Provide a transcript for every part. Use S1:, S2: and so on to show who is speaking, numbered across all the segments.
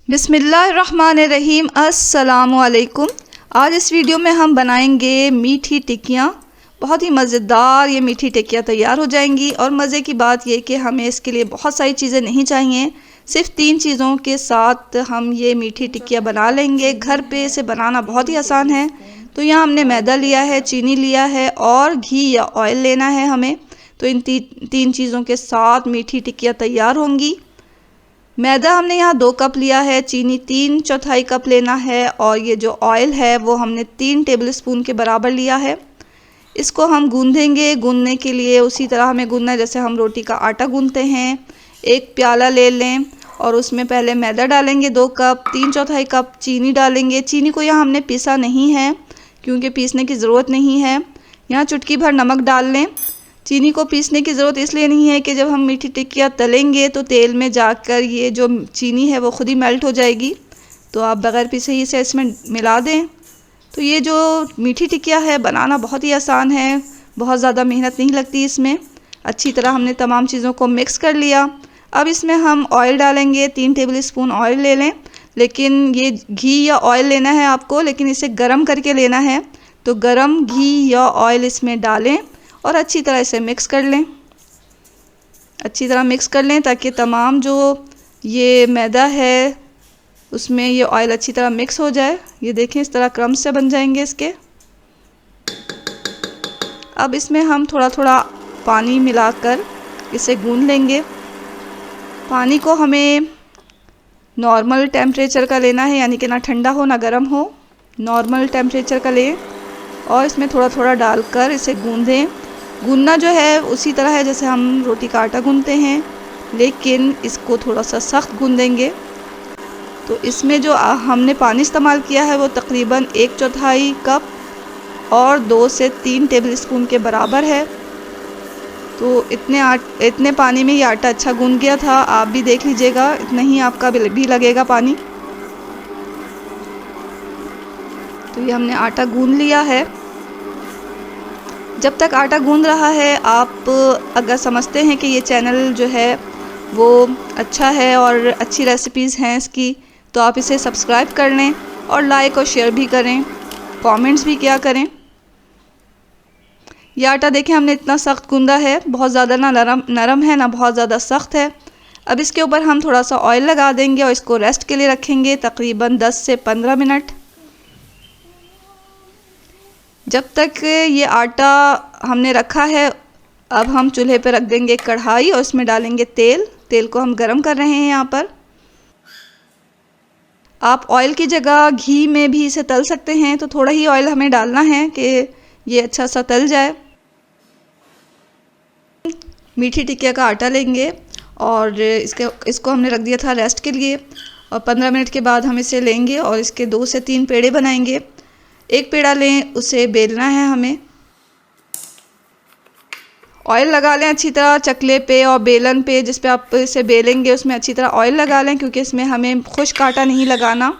S1: बिस्मिल्लाहिर्रहमानिर्रहीम। अस्सलामुअलैकुम। आज इस वीडियो में हम बनाएंगे मीठी टिक्कियाँ। बहुत ही मज़ेदार ये मीठी टिक्कियाँ तैयार हो जाएंगी। और मज़े की बात ये कि हमें इसके लिए बहुत सारी चीज़ें नहीं चाहिए, सिर्फ 3 चीज़ों के साथ हम ये मीठी टिक्कियाँ बना लेंगे। घर पे इसे बनाना बहुत ही आसान है। तो यहाँ हमने मैदा लिया है, चीनी लिया है और घी या ऑयल लेना है हमें। तो इन तीन चीज़ों के साथ मीठी टिक्कियाँ तैयार होंगी। मैदा हमने यहाँ 2 कप लिया है, चीनी 3/4 कप लेना है और ये जो ऑयल है वो हमने 3 टेबलस्पून के बराबर लिया है। इसको हम गूंदेंगे। गूंदने के लिए उसी तरह हमें गूंदना है जैसे हम रोटी का आटा गूंदते हैं। एक प्याला ले लें और उसमें पहले मैदा डालेंगे 2 कप, 3/4 कप चीनी डालेंगे। चीनी को यहाँ हमने पीसा नहीं है क्योंकि पीसने की ज़रूरत नहीं है। यहाँ चुटकी भर नमक डाल लें। चीनी को पीसने की ज़रूरत इसलिए नहीं है कि जब हम मीठी टिक्कियाँ तलेंगे तो तेल में जाकर ये जो चीनी है वो खुद ही मेल्ट हो जाएगी। तो आप बग़ैर पीसे ही इसे इसमें मिला दें। तो ये जो मीठी टिक्कियाँ है बनाना बहुत ही आसान है, बहुत ज़्यादा मेहनत नहीं लगती इसमें। अच्छी तरह हमने तमाम चीज़ों को मिक्स कर लिया। अब इसमें हम ऑयल डालेंगे। 3 टेबलस्पून ऑयल ले लें, लेकिन ये घी या ऑयल लेना है आपको, लेकिन इसे गर्म करके लेना है। तो गर्म घी या ऑयल इसमें डालें और अच्छी तरह इसे मिक्स कर लें। अच्छी तरह मिक्स कर लें ताकि तमाम जो ये मैदा है उसमें ये ऑयल अच्छी तरह मिक्स हो जाए। ये देखें इस तरह क्रम्स से बन जाएंगे इसके। अब इसमें हम थोड़ा थोड़ा पानी मिलाकर इसे गूंद लेंगे। पानी को हमें नॉर्मल टेम्परेचर का लेना है, यानी कि ना ठंडा हो ना गर्म हो, नॉर्मल टेम्परेचर का लें और इसमें थोड़ा थोड़ा डालकर इसे गूंदें। गूंदना जो है उसी तरह है जैसे हम रोटी का आटा गूंदते हैं, लेकिन इसको थोड़ा सा सख्त गूंदेंगे। तो इसमें जो हमने पानी इस्तेमाल किया है वो तकरीबन 1/4 कप और 2 से 3 टेबलस्पून के बराबर है। तो इतने पानी में ये आटा अच्छा गूंद गया था। आप भी देख लीजिएगा, इतना ही आपका भी लगेगा पानी। तो ये हमने आटा गूंद लिया है। जब तक आटा गूंद रहा है, आप अगर समझते हैं कि ये चैनल जो है वो अच्छा है और अच्छी रेसिपीज़ हैं इसकी, तो आप इसे सब्सक्राइब कर लें और लाइक और शेयर भी करें, कमेंट्स भी किया करें। यह आटा देखें हमने इतना सख्त गूंदा है, बहुत ज़्यादा ना नरम है ना बहुत ज़्यादा सख्त है। अब इसके ऊपर हम थोड़ा सा ऑयल लगा देंगे और इसको रेस्ट के लिए रखेंगे तकरीबन 10 से 15 मिनट। जब तक ये आटा हमने रखा है, अब हम चूल्हे पर रख देंगे कढ़ाई और इसमें डालेंगे तेल। तेल को हम गरम कर रहे हैं यहाँ पर। आप ऑयल की जगह घी में भी इसे तल सकते हैं, तो थोड़ा ही ऑयल हमें डालना है कि ये अच्छा सा तल जाए। मीठी टिक्किया का आटा लेंगे और इसको हमने रख दिया था रेस्ट के लिए और 15 मिनट के बाद हम इसे लेंगे और इसके 2 से 3 पेड़े बनाएंगे। एक पेड़ा लें, उसे बेलना है हमें। ऑयल लगा लें अच्छी तरह चकले पे और बेलन पे, जिस पे आप इसे बेलेंगे उसमें अच्छी तरह ऑयल लगा लें, क्योंकि इसमें हमें खुश्क आटा नहीं लगाना।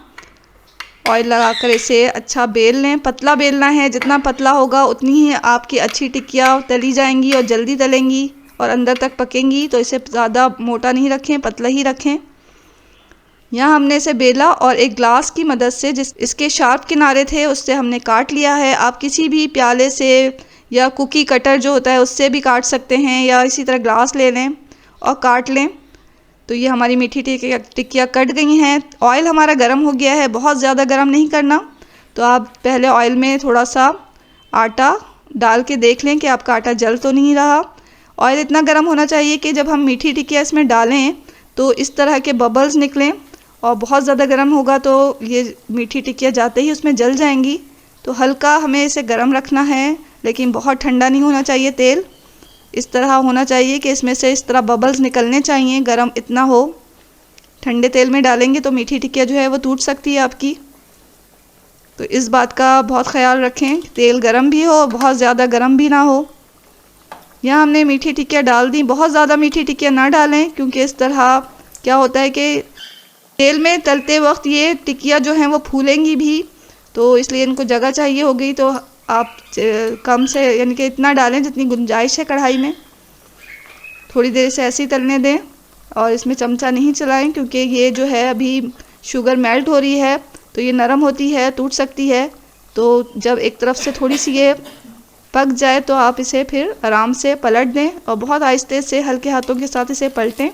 S1: ऑयल लगाकर इसे अच्छा बेल लें। पतला बेलना है, जितना पतला होगा उतनी ही आपकी अच्छी टिक्कियाँ तली जाएंगी और जल्दी तलेंगी और अंदर तक पकेंगी। तो इसे ज़्यादा मोटा नहीं रखें, पतला ही रखें। यहाँ हमने इसे बेला और एक ग्लास की मदद से इसके शार्प किनारे थे उससे हमने काट लिया है। आप किसी भी प्याले से या कुकी कटर जो होता है उससे भी काट सकते हैं, या इसी तरह ग्लास ले लें और काट लें। तो ये हमारी मीठी टिक्कियाँ कट गई हैं। ऑयल हमारा गर्म हो गया है, बहुत ज़्यादा गर्म नहीं करना। तो आप पहले ऑयल में थोड़ा सा आटा डाल के देख लें कि आपका आटा जल तो नहीं रहा। ऑयल इतना गर्म होना चाहिए कि जब हम मीठी टिक्कियाँ इसमें डालें तो इस तरह के बबल्स निकलें, और बहुत ज़्यादा गर्म होगा तो ये मीठी टिक्कियाँ जाते ही उसमें जल जाएंगी। तो हल्का हमें इसे गर्म रखना है, लेकिन बहुत ठंडा नहीं होना चाहिए। तेल इस तरह होना चाहिए कि इसमें से इस तरह बबल्स निकलने चाहिए, गर्म इतना हो। ठंडे तेल में डालेंगे तो मीठी टिक्कियाँ जो है वो टूट सकती है आपकी। तो इस बात का बहुत ख्याल रखें, तेल गर्म भी हो, बहुत ज़्यादा गर्म भी ना हो। यहाँ हमने मीठी टिक्कियाँ डाल दी। बहुत ज़्यादा मीठी टिक्कियाँ ना डालें, क्योंकि इस तरह क्या होता है कि तेल में तलते वक्त ये टिक्कियाँ जो हैं वो फूलेंगी भी, तो इसलिए इनको जगह चाहिए होगी। तो आप कम से यानी कि इतना डालें जितनी गुंजाइश है कढ़ाई में। थोड़ी देर से ऐसे ही तलने दें और इसमें चमचा नहीं चलाएं, क्योंकि ये जो है अभी शुगर मेल्ट हो रही है तो ये नरम होती है, टूट सकती है। तो जब एक तरफ से थोड़ी सी ये पक जाए तो आप इसे फिर आराम से पलट दें और बहुत आहिस्ते से हल्के हाथों के साथ इसे पलटें।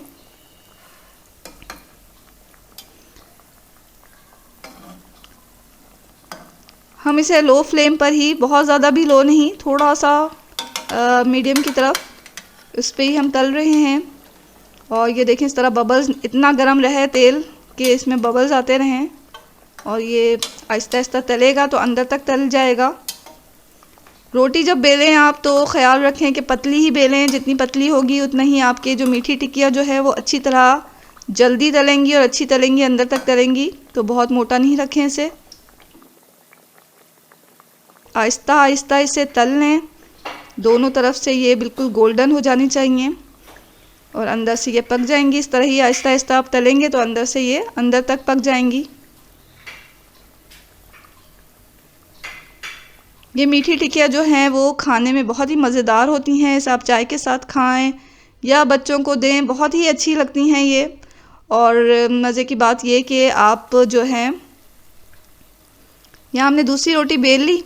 S1: हम इसे लो फ्लेम पर ही, बहुत ज़्यादा भी लो नहीं, थोड़ा सा मीडियम की तरफ इस पर ही हम तल रहे हैं। और ये देखें इस तरह बबल्स, इतना गर्म रहे तेल कि इसमें बबल्स आते रहें और ये आहिस्ता आहिस्ता तलेगा तो अंदर तक तल जाएगा। रोटी जब बेलें आप तो ख्याल रखें कि पतली ही बेलें, जितनी पतली होगी उतना ही आपके जो मीठी टिक्कियाँ जो है वो अच्छी तरह जल्दी तलेंगी और अच्छी तलेंगी, अंदर तक तलेंगी। तो बहुत मोटा नहीं रखें इसे, आहिस्ता आहिस्ता इसे तल लें। दोनों तरफ से ये बिल्कुल गोल्डन हो जानी चाहिए और अंदर से ये पक जाएंगी। इस तरह ही आहिस्ता आहिस्ता आप तलेंगे तो अंदर से ये अंदर तक पक जाएंगी। ये मीठी टिक्कियाँ जो हैं वो खाने में बहुत ही मज़ेदार होती हैं। इसे आप चाय के साथ खाएं या बच्चों को दें, बहुत ही अच्छी लगती हैं ये। और मज़े की बात ये कि आप जो हैं, यहाँ हमने दूसरी रोटी बेल ली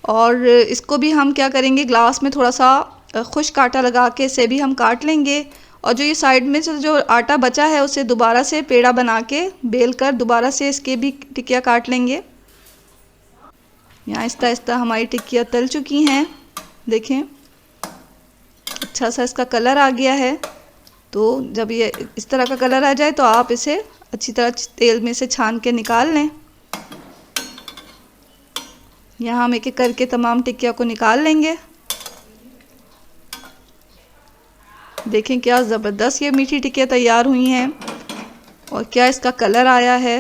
S1: और इसको भी हम क्या करेंगे, ग्लास में थोड़ा सा खुश्क आटा लगा के इसे भी हम काट लेंगे। और जो ये साइड में से जो आटा बचा है उसे दोबारा से पेड़ा बना के बेल कर दोबारा से इसके भी टिक्कियाँ काट लेंगे। यहाँ आहिस्ता आहिस्ता हमारी टिक्कियाँ तल चुकी हैं। देखें अच्छा सा इसका कलर आ गया है। तो जब ये इस तरह का कलर आ जाए तो आप इसे अच्छी तरह तेल में से छान के निकाल लें। यहाँ हम एक एक करके तमाम टिक्कियों को निकाल लेंगे। देखें क्या ज़बरदस्त ये मीठी टिक्कियाँ तैयार हुई हैं और क्या इसका कलर आया है।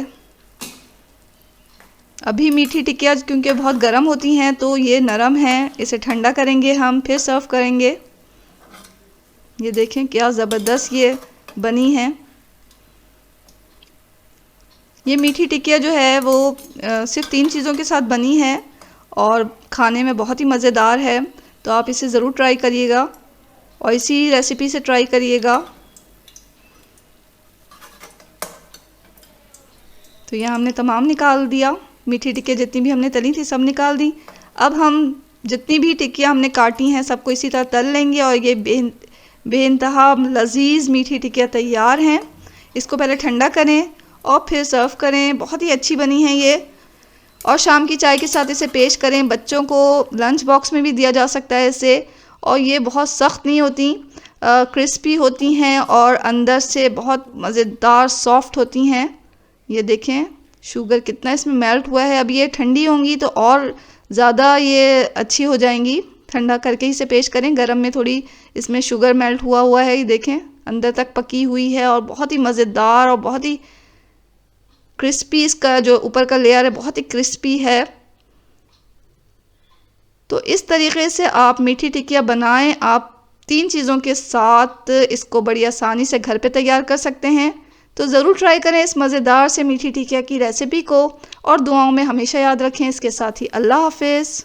S1: अभी मीठी टिक्कियाँ क्योंकि बहुत गर्म होती हैं तो ये नरम हैं, इसे ठंडा करेंगे हम फिर सर्व करेंगे। ये देखें क्या ज़बरदस्त ये बनी हैं। ये मीठी टिक्कियाँ जो है वो सिर्फ 3 चीज़ों के साथ बनी है और खाने में बहुत ही मज़ेदार है। तो आप इसे ज़रूर ट्राई करिएगा और इसी रेसिपी से ट्राई करिएगा। तो यहाँ हमने तमाम निकाल दिया, मीठी टिक्कियाँ जितनी भी हमने तली थी सब निकाल दी। अब हम जितनी भी टिक्कियाँ हमने काटी हैं सबको इसी तरह तल लेंगे और ये बेइंतहा लजीज़ मीठी टिक्कियाँ तैयार हैं। इसको पहले ठंडा करें और फिर सर्व करें। बहुत ही अच्छी बनी है ये और शाम की चाय के साथ इसे पेश करें। बच्चों को लंच बॉक्स में भी दिया जा सकता है इसे। और ये बहुत सख्त नहीं होती, क्रिस्पी होती हैं और अंदर से बहुत मज़ेदार सॉफ्ट होती हैं। ये देखें शुगर कितना इसमें मेल्ट हुआ है। अब ये ठंडी होंगी तो और ज़्यादा ये अच्छी हो जाएंगी। ठंडा करके ही इसे पेश करें, गर्म में थोड़ी इसमें शुगर मेल्ट हुआ है। ये देखें अंदर तक पकी हुई है और बहुत ही मज़ेदार और बहुत ही क्रिस्पी, इसका जो ऊपर का लेयर है बहुत ही क्रिस्पी है। तो इस तरीके से आप मीठी टिक्कियाँ बनाएं। आप 3 चीज़ों के साथ इसको बड़ी आसानी से घर पे तैयार कर सकते हैं। तो ज़रूर ट्राई करें इस मज़ेदार से मीठी टिक्कियाँ की रेसिपी को और दुआओं में हमेशा याद रखें। इसके साथ ही अल्लाह हाफ़िज़।